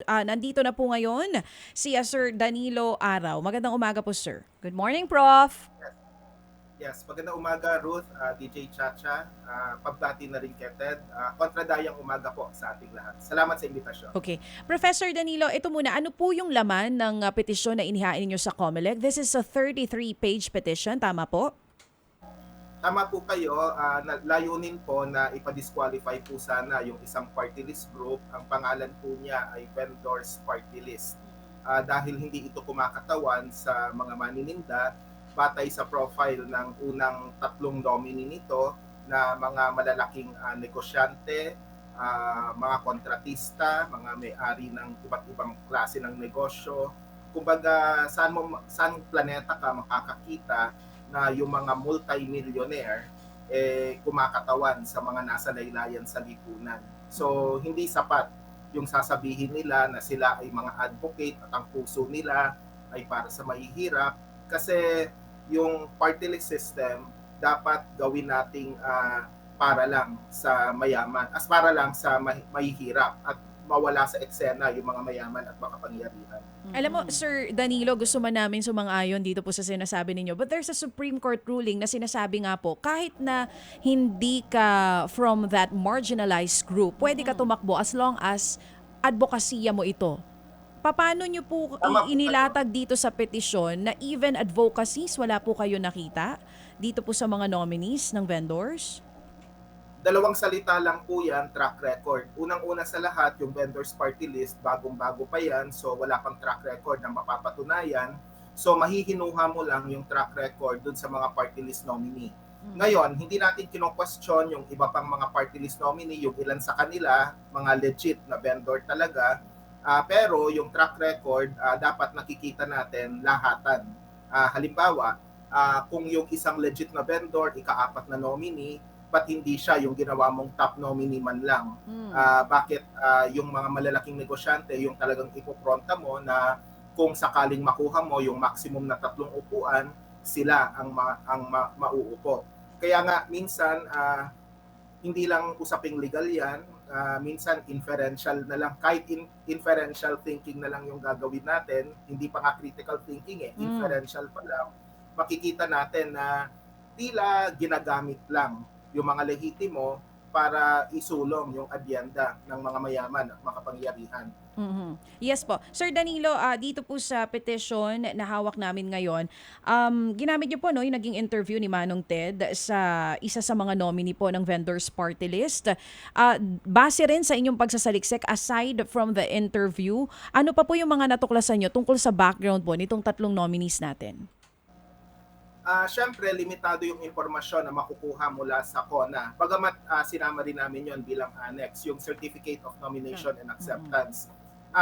Nandito na po ngayon si Sir Danilo Araw. Magandang umaga po, sir. Good morning, Prof. Yes, yes. Magandang umaga, Ruth, DJ Chacha, pagbati na rin kay Ted. Kontradayang umaga po sa ating lahat. Salamat sa imbitasyon. Okay. Professor Danilo, ito muna. Ano po yung laman ng petisyon na inihain ninyo sa COMELEC? This is a 33-page petition. Tama po? Tama po kayo, layunin po na ipa-disqualify po sana yung isang party list group. Ang pangalan po niya ay Vendors Party List. Dahil hindi ito kumakatawan sa mga manininda, batay sa profile ng unang tatlong nominee nito na mga malalaking negosyante, mga kontratista, mga may-ari ng iba't ibang klase ng negosyo. Kumbaga, saan planeta ka makakakita na yung mga multi-millionaire kumakatawan sa mga nasa laylayan sa lipunan. So, hindi sapat yung sasabihin nila na sila ay mga advocate at ang puso nila ay para sa mahihirap kasi yung party list system dapat gawin nating para lang sa mayaman, as para lang sa mahihirap at mawala sa eksena yung mga mayaman at makapangyarihan. Alam mo, Sir Danilo, gusto man namin sumang-ayon dito po sa sinasabi ninyo. But there's a Supreme Court ruling na sinasabi nga po, kahit na hindi ka from that marginalized group, pwede ka tumakbo as long as advokasya mo ito. Paano nyo po Tama po kayo. inilatag dito sa petisyon na even advocacies, wala po kayo nakita dito po sa mga nominees ng vendors? Dalawang salita lang po yan, track record. Unang-una sa lahat, yung vendors party list, bagong-bago pa yan, so wala pang track record na mapapatunayan. So mahihinuha mo lang yung track record dun sa mga party list nominee. Ngayon, hindi natin kino-question yung iba pang mga party list nominee, yung ilan sa kanila, mga legit na vendor talaga. Pero yung track record, dapat nakikita natin lahatan. Halimbawa, kung yung isang legit na vendor, ika-apat na nominee, ba't hindi siya yung ginawa mong top nominee man lang? Bakit yung mga malalaking negosyante, yung talagang ipopronta mo na kung sakaling makuha mo yung maximum na tatlong upuan, sila ang mauupo. Kaya nga, minsan, hindi lang usaping legal yan, minsan inferential na lang, kahit inferential thinking na lang yung gagawin natin, hindi pa nga critical thinking inferential pa lang, makikita natin na tila ginagamit lang yung mga lehitimo para isulong yung adyenda ng mga mayaman at makapangyarihan. Yes po. Sir Danilo, dito po sa petition na hawak namin ngayon, ginamit niyo po no, yung naging interview ni Manong Ted sa isa sa mga nominee po ng vendors party list. Base rin sa inyong pagsasaliksik, aside from the interview, ano pa po yung mga natuklasan niyo tungkol sa background po nitong tatlong nominees natin? Siyempre, limitado yung impormasyon na makukuha mula sa CONA. Bagamat sinama rin namin yon bilang annex, yung Certificate of Nomination and Acceptance.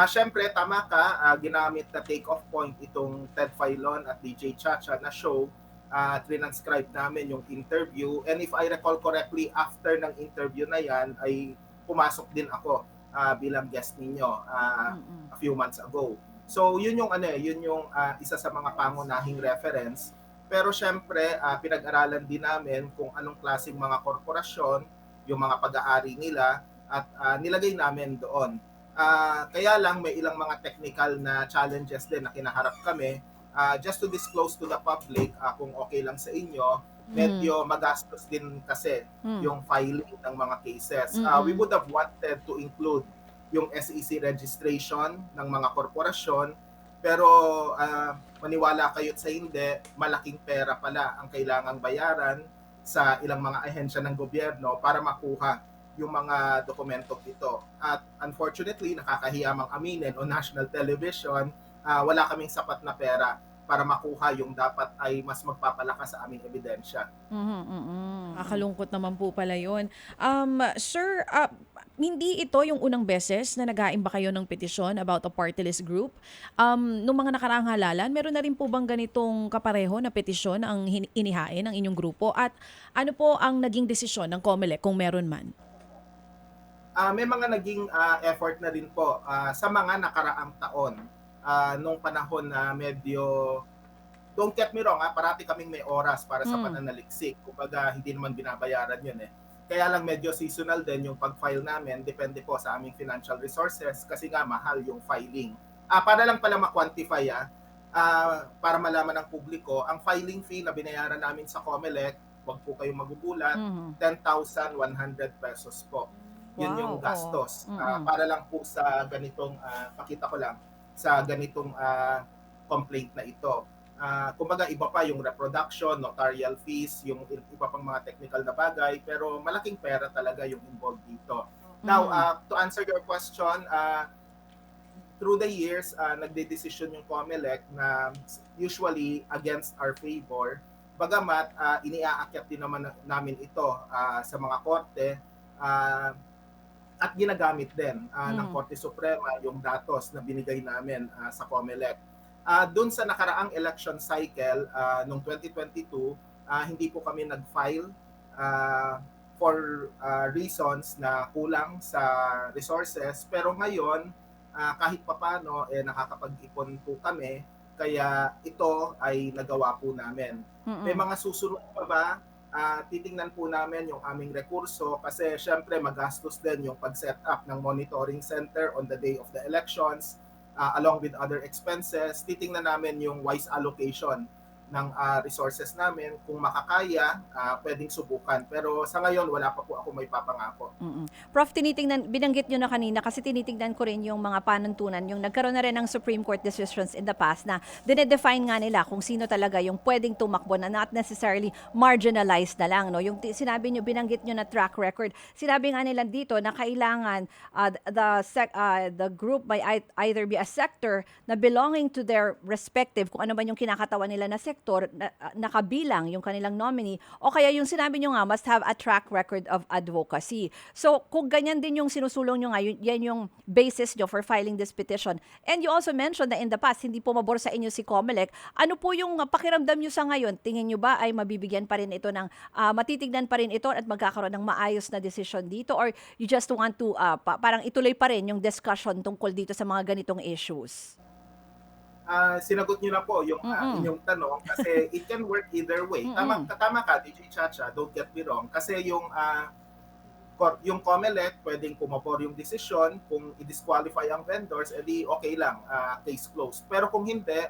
Siyempre, tama ka, ginamit na take-off point itong Ted Filon at DJ Chacha na show. Transcribe namin yung interview. And if I recall correctly, after ng interview na yan, ay pumasok din ako bilang guest ninyo a few months ago. So, yun yung yun yung isa sa mga pangunahing reference, pero syempre, pinag-aralan din namin kung anong klaseng mga korporasyon, yung mga pag-aari nila, at nilagay namin doon. Kaya lang may ilang mga technical na challenges din na kinaharap kami. Just to disclose to the public, kung okay lang sa inyo, Mhm. medyo magastos din kasi Mm. yung filing ng mga cases. We Mm. would have wanted to include yung SEC registration ng mga korporasyon, pero maniwala kayo't sa hindi, malaking pera pala ang kailangang bayaran sa ilang mga ahensya ng gobyerno para makuha yung mga dokumentong ito. At unfortunately, nakakahiya mang aminin on national television, wala kaming sapat na pera para makuha yung dapat ay mas magpapalakas sa aming ebidensya. Nakakalungkot naman po pala yun. Sir, hindi ito yung unang beses na nag-aim ba kayo ng petisyon about a party list group? Nung mga nakaraang halalan, meron na rin po bang ganitong kapareho na petisyon ang inihain ng inyong grupo? At ano po ang naging desisyon ng COMELEC kung meron man? May mga naging effort na rin po sa mga nakaraang taon. Nung panahon na medyo, don't get me wrong, parati kaming may oras para sa Mm. pananaliksik. Kumbaga, hindi naman binabayaran yun. Kaya lang medyo seasonal din yung pag-file namin, depende po sa aming financial resources kasi nga mahal yung filing. Para lang pala ma-quantify, para malaman ng publiko, ang filing fee na binayaran namin sa COMELEC, wag po kayong magugulat, Mhm. 10,100 pesos po. Yun yung Wow, oo. gastos. Mm. Para lang po sa ganitong, pakita ko lang, sa ganitong complaint na ito. Kumbaga iba pa yung reproduction, notarial fees, yung iba pang mga technical na bagay, pero malaking pera talaga yung involved dito. Now, Mhm. to answer your question, through the years, nagde-decision yung COMELEC na usually against our favor. Bagamat iniaakyat din naman namin ito sa mga korte uh, at ginagamit din ng Mhm. Korte Suprema yung datos na binigay namin sa COMELEC. Doon sa nakaraang election cycle noong 2022, hindi po kami nag-file for reasons na kulang sa resources. Pero ngayon, kahit papano, nakakapag-ipon po kami. Kaya ito ay nagawa po namin. May Mm. mga susunod pa ba? Titingnan po namin yung aming rekurso kasi syempre magastos din yung pag-set up ng monitoring center on the day of the elections along with other expenses. Titingnan namin yung wise allocation ng resources namin. Kung makakaya, pwedeng subukan. Pero sa ngayon, wala pa po ako may papangako. Mm. Prof, binanggit niyo na kanina kasi tinitignan ko rin yung mga panuntunan, yung nagkaroon na rin ng Supreme Court decisions in the past na dinedefine nga nila kung sino talaga yung pwedeng tumakbo na not necessarily marginalized na lang. No? Yung sinabi niyo, binanggit niyo na track record, sinabi nga nila dito na kailangan the group may either be a sector na belonging to their respective, kung ano man yung kinakatawan nila na sektor, nakabilang yung kanilang nominee, o kaya yung sinabi niyo nga, must have a track record of advocacy. So, kung ganyan din yung sinusulong nyo nga, yan yung basis nyo for filing this petition. And you also mentioned na in the past, hindi po mabor sa inyo si COMELEC. Ano po yung pakiramdam nyo sa ngayon? Tingin nyo ba ay mabibigyan pa rin ito ng, matitignan pa rin ito at magkakaroon ng maayos na decision dito? Or you just want to, parang ituloy pa rin yung discussion tungkol dito sa mga ganitong issues? Sinagot niyo na po yung Mm. inyong tanong kasi it can work either way. Tama, Mm. tama ka, DJ Chacha, don't get me wrong. Kasi yung COMELEC pwedeng pumabor yung desisyon, kung i-disqualify ang vendors, edi okay lang, case closed. Pero kung hindi,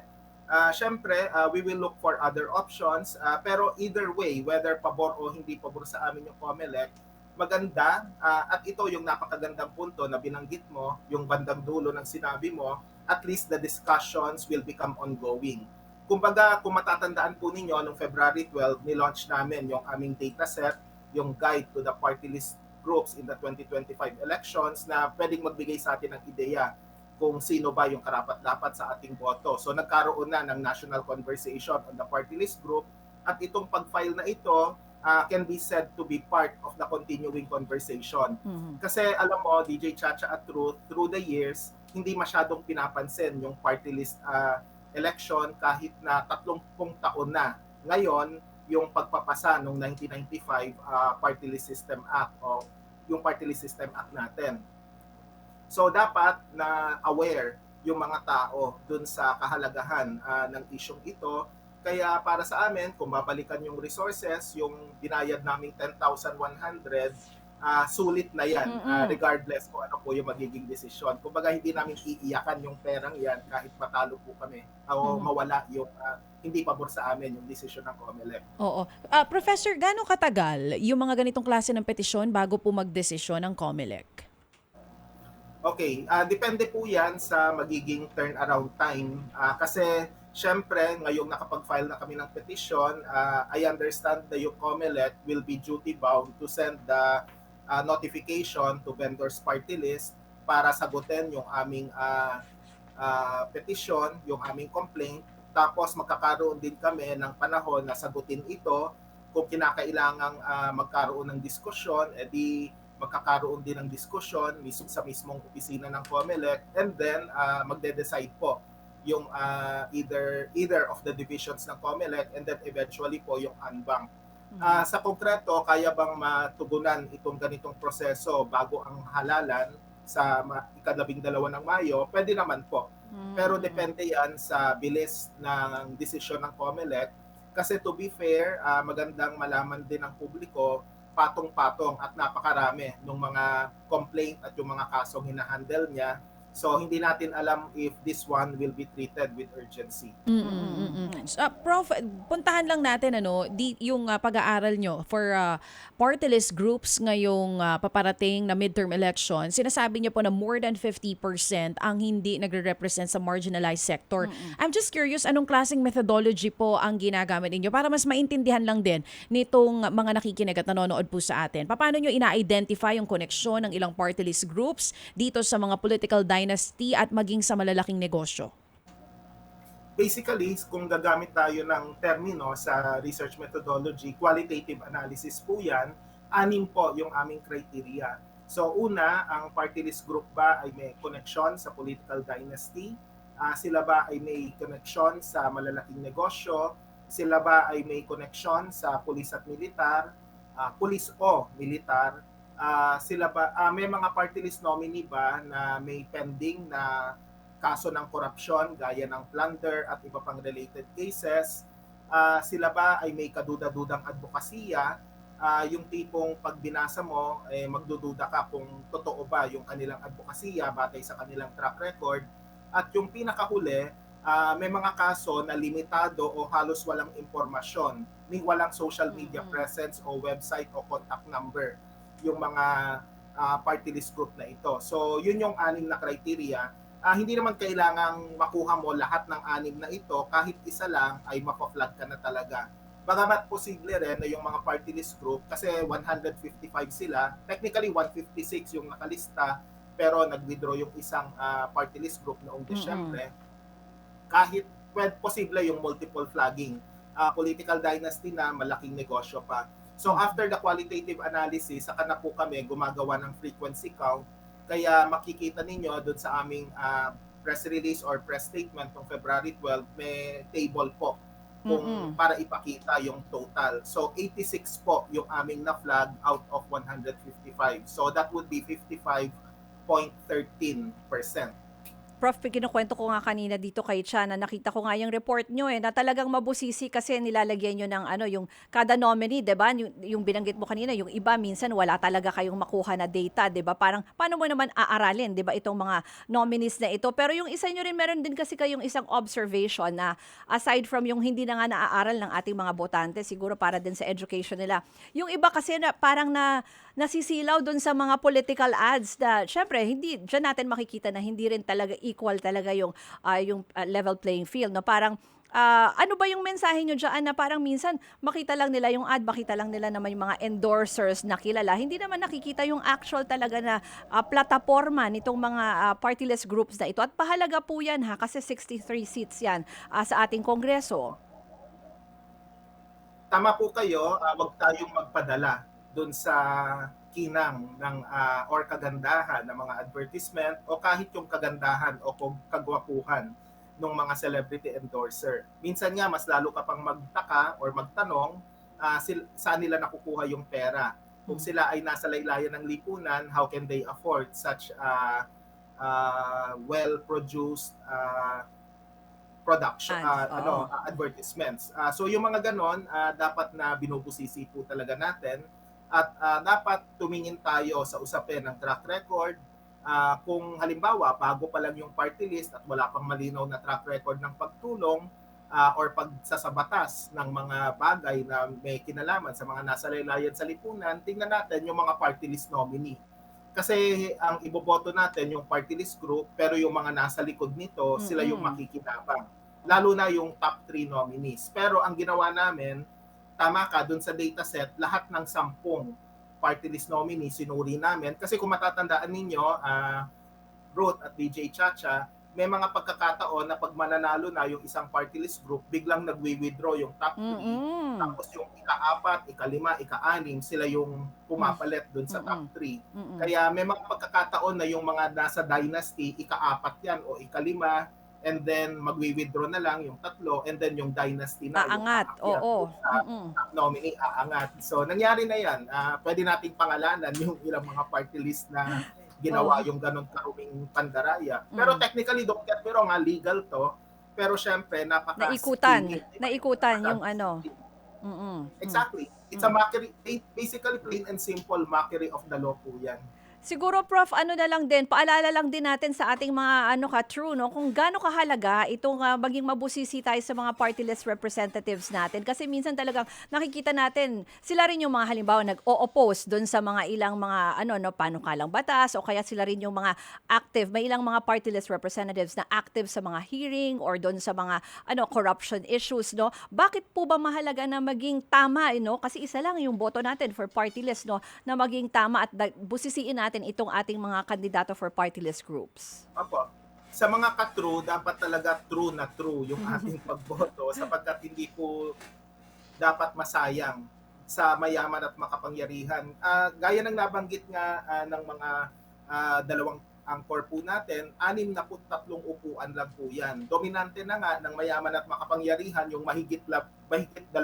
syempre, we will look for other options. Pero either way, whether pabor o hindi pabor sa amin yung COMELEC, maganda, at ito yung napakagandang punto na binanggit mo, yung bandang dulo ng sinabi mo, at least the discussions will become ongoing. Kumbaga, kung matatandaan po ninyo, noong February 12, nilaunch namin yung aming dataset, yung guide to the party list groups in the 2025 elections na pwedeng magbigay sa atin ng ideya kung sino ba yung karapat-dapat sa ating boto. So nagkaroon na ng national conversation on the party list group at itong pag-file na ito can be said to be part of the continuing conversation. Mhm. Kasi alam mo, DJ Chacha at Truth, through the years, hindi masyadong pinapansin yung party list election kahit na 30 taon na. Ngayon, yung pagpapasa noong 1995 Party List System Act o yung Party List System Act natin. So dapat na aware yung mga tao dun sa kahalagahan ng isyong ito. Kaya para sa amin, kung babalikan yung resources, yung binayad naming 10,100, sulit na yan, Mm. regardless kung ano po yung magiging desisyon. Kumbaga hindi namin iiyakan yung perang yan kahit matalo po kami o Mhm. mawala yung hindi pabor sa amin yung desisyon ng COMELEC. Oo. Professor, gaano katagal yung mga ganitong klase ng petisyon bago po magdesisyon ng COMELEC? Okay, depende po yan sa magiging turnaround time. Kasi syempre, ngayong nakapag-file na kami ng petition, I understand that yung COMELEC will be duty-bound to send the notification to vendors party list para sagutin yung aming petition, yung aming complaint. Tapos magkakaroon din kami ng panahon na sagutin ito. Kung kinakailangang magkaroon ng diskusyon, edi magkakaroon din ng diskusyon mismo sa mismong opisina ng COMELEC, and then magde-decide po yung either of the divisions ng COMELEC, and then eventually po yung ANBANG. Sa konkreto, kaya bang matugunan itong ganitong proseso bago ang halalan sa ika-12 ng Mayo? Pwede naman po. Pero depende yan sa bilis ng desisyon ng COMELEC. Kasi to be fair, magandang malaman din ng publiko patong-patong at napakarami ng mga complaint at yung mga kasong hinahandle niya. So hindi natin alam if this one will be treated with urgency. Prof, puntahan lang natin yung pag-aaral nyo for party list groups ngayong paparating na midterm election. Sinasabi nyo po na more than 50% ang hindi nagre-represent sa marginalized sector. I'm just curious, anong klaseng methodology po ang ginagamit ninyo para mas maintindihan lang din nitong mga nakikinig at nanonood po sa atin? Paano nyo ina-identify yung koneksyon ng ilang party list groups dito sa mga political dynasty at maging sa malalaking negosyo? Basically, kung gagamit tayo ng termino sa research methodology, qualitative analysis po yan, 6 po yung aming criteria. So una, ang party list group ba ay may connection sa political dynasty? Sila ba ay may connection sa malalaking negosyo? Sila ba ay may connection sa pulis at militar? Pulis o militar? Sila ba, may mga party list nominee ba na may pending na kaso ng korupsyon gaya ng plunder at iba pang related cases? Sila ba ay may kaduda-dudang advokasya? Yung tipong pag binasa mo, magdududa ka kung totoo ba yung kanilang advokasya batay sa kanilang track record. At yung pinakahuli, may mga kaso na limitado o halos walang impormasyon, may walang social media presence o website o contact number yung mga party list group na ito. So yun yung 6 na criteria. Hindi naman kailangang makuha mo lahat ng 6 na ito, kahit isa lang ay mapa-flag ka na talaga. Bagamat posible rin na yung mga party list group, kasi 155 sila, technically 156 yung nakalista, pero nag-withdraw yung isang party list group noong Desyembre, kahit posible yung multiple flagging. Political dynasty na malaking negosyo pa. So after the qualitative analysis, saka na po kami gumagawa ng frequency count. Kaya makikita ninyo doon sa aming press release or press statement ng February 12, may table po kung para ipakita yung total. So 86 po yung aming na-flag out of 155. So that would be 55.13%. Prof, kinukwento ko nga kanina dito kay Chan na nakita ko nga yung report nyo na talagang mabusisi kasi nilalagyan nyo ng yung kada nominee, 'di ba? Yung binanggit mo kanina, yung iba minsan wala talaga kayong makuha na data, 'di ba? Parang paano mo naman aaralin, 'di ba, itong mga nominees na ito? Pero yung isa nyo rin, meron din kasi kayong isang observation na aside from yung hindi na nga naaaral ng ating mga botante, siguro para din sa education nila. Yung iba kasi na parang nasisilaw dun sa mga political ads na syempre hindi diyan natin makikita na hindi rin talaga equal talaga yung level playing field, no? Parang ano ba yung mensahe nyo dyan na parang minsan makita lang nila yung ad, makita lang nila na may mga endorsers na kilala, hindi naman nakikita yung actual talaga na plataforma nitong mga party list groups na ito. At pahalaga po yan kasi 63 seats yan sa ating Kongreso. Tama po kayo, wag tayong magpadala doon sa kinang ng or kagandahan ng mga advertisement o kahit yung kagandahan o kagwapuhan ng mga celebrity endorser. Minsan nga mas lalo ka pang magtaka or magtanong saan nila nakukuha yung pera. Kung sila ay nasa laylayan ng lipunan, how can they afford such well-produced production, advertisements. So yung mga ganon, dapat na binubusisi po talaga natin. At dapat tumingin tayo sa usapin ng track record. Kung halimbawa, bago pa lang yung party list at wala pang malinaw na track record ng pagtulong or pagsasabatas ng mga bagay na may kinalaman sa mga nasa laylayan sa lipunan, tingnan natin yung mga party list nominee. Kasi ang iboboto natin yung party list group, pero yung mga nasa likod nito, sila yung makikinabang. Lalo na yung top 3 nominees. Pero ang ginawa namin, tama ka, dun sa dataset, lahat ng 10 party list nominee sinuri namin. Kasi kung matatandaan ninyo, Ruth at DJ Chacha, may mga pagkakataon na pag mananalo na yung isang party list group, biglang nagwi-withdraw yung top 3. Tapos yung ika-4, ika-5, ika-6, sila yung pumapalit dun sa top 3. Kaya may mga pagkakataon na yung mga nasa dynasty, ika-4 yan o ika-5, and then magwi-withdraw na lang yung 3, and then yung dynasty na Aangat, yung nominee aangat. So nangyari na yan. Pwede nating pangalanan yung ilang mga party list na ginawa yung ganun karuming pandaraya. Pero technically, don't get me wrong, legal to. Pero syempre, naikutan yung Mm. Exactly. It's a Mm. mockery, basically plain and simple mockery of the law po yan. Siguro Prof, ano na lang din, paalala lang din natin sa ating mga ano true 'no, kung gaano kahalaga itong, maging mabusisi tayo sa mga party list representatives natin. Kasi minsan talagang nakikita natin, sila rin yung mga halimbawa nag-o-oppose dun sa mga ilang mga ano 'no, panukalang batas o kaya sila rin yung mga active, may ilang mga party list representatives na active sa mga hearing or dun sa mga ano, corruption issues 'no. Bakit po ba mahalaga na maging tama, 'no, kasi isa lang yung boto natin for party list 'no, na maging tama at busisiin natin itong ating mga kandidato for party list groups. Opo. Sa mga ka-true, dapat talaga true na true yung ating pagboto sapagkat hindi po dapat masayang sa mayaman at makapangyarihan. Gaya ng nabanggit nga ng mga dalawang angkor po natin, 63 upuan lang po yan. Dominante na nga ng mayaman at makapangyarihan yung mahigit 200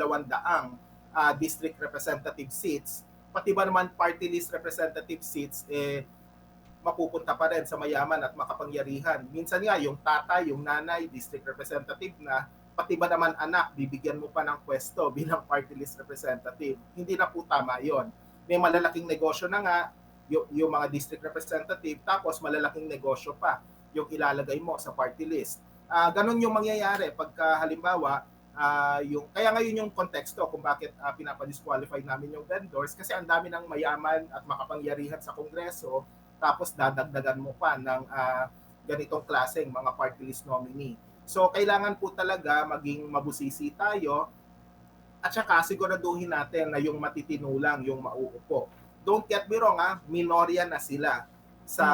district representative seats, pati ba naman party list representative seats, mapupunta pa rin sa mayaman at makapangyarihan. Minsan nga, yung tatay, yung nanay, district representative na, pati ba naman anak, bibigyan mo pa ng pwesto bilang party list representative. Hindi na po tama yon. May malalaking negosyo na nga, yung mga district representative, tapos malalaking negosyo pa yung ilalagay mo sa party list. Ganon yung mangyayari pagka halimbawa, kaya ngayon yung konteksto kung bakit pinapa-disqualify namin yung vendors kasi ang dami ng mayaman at makapangyarihan sa Kongreso tapos dadagdagan mo pa ng ganitong klaseng mga party list nominee. So kailangan po talaga maging mabusisi tayo at saka siguraduhin natin na yung matitino lang yung mauupo. Don't get me wrong, minorya na sila sa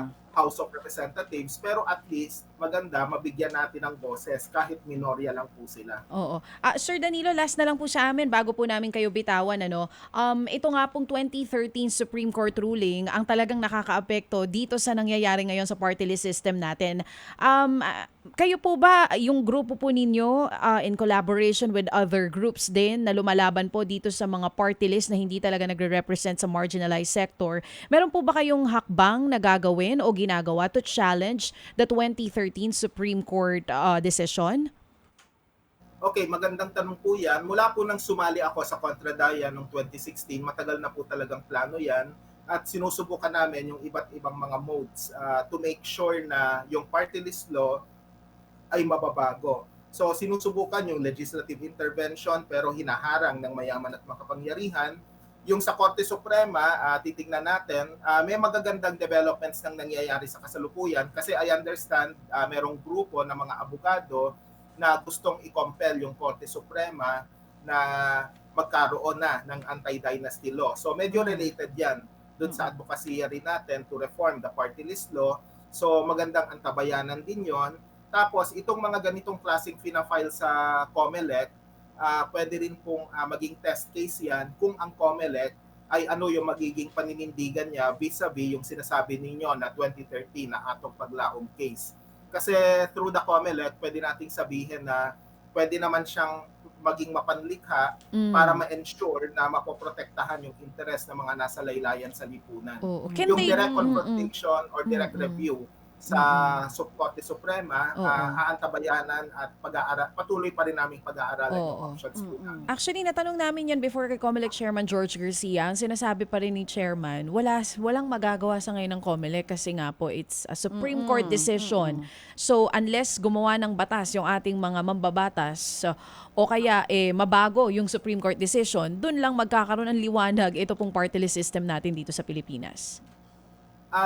Mm. House of Representatives pero at least maganda mabigyan natin ng boses kahit minorya lang po sila. Oo. Sir Danilo, last na lang po sa amin bago po namin kayo bitawan, ano. Ito nga pong 2013 Supreme Court ruling ang talagang nakakaapekto dito sa nangyayari ngayon sa party list system natin. Kayo po ba, yung grupo po ninyo, in collaboration with other groups din na lumalaban po dito sa mga party list na hindi talaga nagre-represent sa marginalized sector, meron po ba kayong hakbang na gagawin o ginagawa to challenge the 2013 Supreme Court decision? Okay, magandang tanong po yan. Mula po nang sumali ako sa Contradaya noong 2016, matagal na po talagang plano yan at sinusubukan namin yung iba't ibang mga modes to make sure na yung party list law ay mababago. So sinusubukan yung legislative intervention pero hinaharang ng mayaman at makapangyarihan. Yung sa Korte Suprema, titingnan natin, may magagandang developments nang nangyayari sa kasalukuyan kasi I understand merong grupo ng mga abogado na gustong i-compel yung Korte Suprema na magkaroon na ng anti-dynasty law. So medyo related yan dun sa advokasya rin natin to reform the party list law. So magandang antabayanan din yon. Tapos itong mga ganitong klaseng fina-file sa COMELEC, pwede rin pong maging test case yan kung ang COMELEC ay ano yung magiging paninindigan niya vis-a-vis yung sinasabi ninyo na 2013 na atong paglaom case. Kasi through the COMELEC, pwede nating sabihin na pwede naman siyang maging mapanlikha para ma-ensure na mapoprotektahan yung interest ng mga nasa laylayan sa lipunan. Oo. Yung direct confrontation or direct review sa Korte Suprema, Oo. aantabayanan at patuloy pa rin naming pag-aaralan yung Oo. options po namin. Actually, natanong namin yan before kay COMELEC Chairman George Garcia. Ang sinasabi pa rin ni Chairman, walang magagawa sa ngayon ng COMELEC kasi nga po it's a Supreme Court decision. So unless gumawa ng batas yung ating mga mambabatas o kaya mabago yung Supreme Court decision, dun lang magkakaroon ng liwanag ito pong party list system natin dito sa Pilipinas.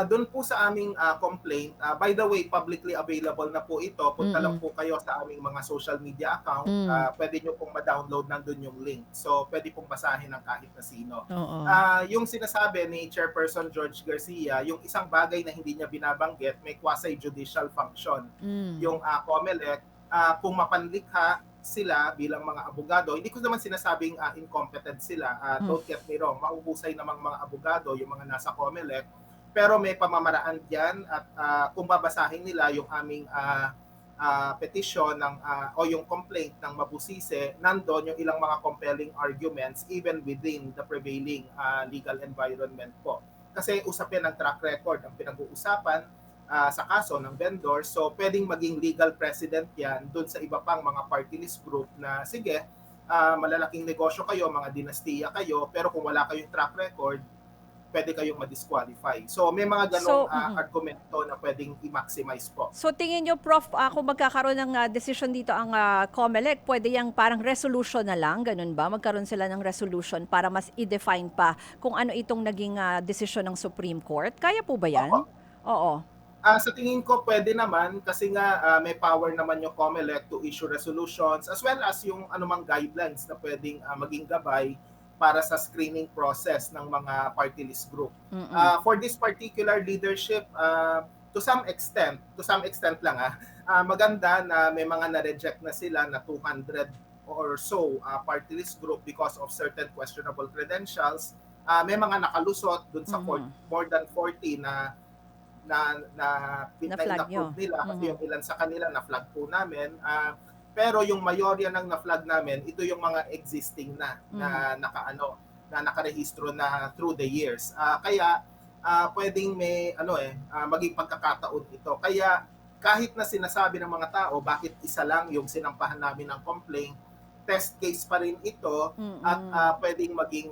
Doon po sa aming complaint, by the way, publicly available na po ito. Punta lang po kayo sa aming mga social media account. Pwede nyo pong ma-download nandun yung link. So, pwede pong basahin ng kahit na sino. Oo. Yung sinasabi ni Chairperson George Garcia, yung isang bagay na hindi niya binabanggit, may quasi-judicial function. Yung COMELEC, kung mapanlikha sila bilang mga abogado, hindi ko naman sinasabing incompetent sila. Don't get me wrong, mauhusay namang mga abogado, yung mga nasa COMELEC, pero may pamamaraan diyan at kung babasahin nila yung aming petition o yung complaint ng Mabusisi, nandoon yung ilang mga compelling arguments even within the prevailing legal environment po. Kasi usapin ng track record ang pinag-uusapan sa kaso ng vendor, so pwedeng maging legal precedent yan doon sa iba pang mga party list group na sige, malalaking negosyo kayo, mga dinastiya kayo, pero kung wala kayong track record, pwede kayong ma-disqualify. So may mga ganong argumento na pwedeng i-maximize po. So tingin nyo, Prof, kung magkakaroon ng decision dito ang COMELEC, pwede yung parang resolution na lang, ganun ba? Magkaroon sila ng resolution para mas i-define pa kung ano itong naging decision ng Supreme Court? Kaya po ba yan? Opo. Oo. Sa tingin ko pwede naman kasi nga may power naman yung COMELEC to issue resolutions as well as yung anumang guidelines na pwedeng maging gabay para sa screening process ng mga party list group. For this particular leadership, to some extent lang maganda na may mga na-reject na sila na 200 or so party list group because of certain questionable credentials. May mga nakalusot dun sa more than 40 na Na-flag nyo. na-approve nila kasi yung ilan sa kanila na-flag po namin. Pero yung mayorya ng na-flag namin, ito yung mga existing na nakarehistro na through the years. Kaya pwedeng may maging pagkakataon ito. Kaya kahit na sinasabi ng mga tao bakit isa lang yung sinampahan namin ng complaint, test case pa rin ito at pwedeng maging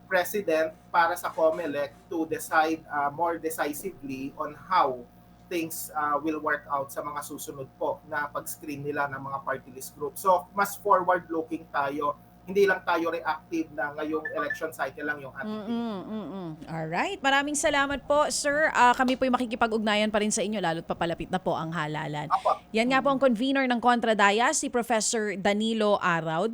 precedent para sa COMELEC to decide more decisively on how things will work out sa mga susunod po na pag-screen nila ng mga party list group. So, mas forward-looking tayo. Hindi lang tayo reactive na ngayong election cycle lang yung ating Alright, maraming salamat po, sir. Kami po'y makikipag-ugnayan pa rin sa inyo, lalo't papalapit na po ang halalan. Apo. Yan nga po ang convener ng Kontra Daya, si Professor Danilo Araw.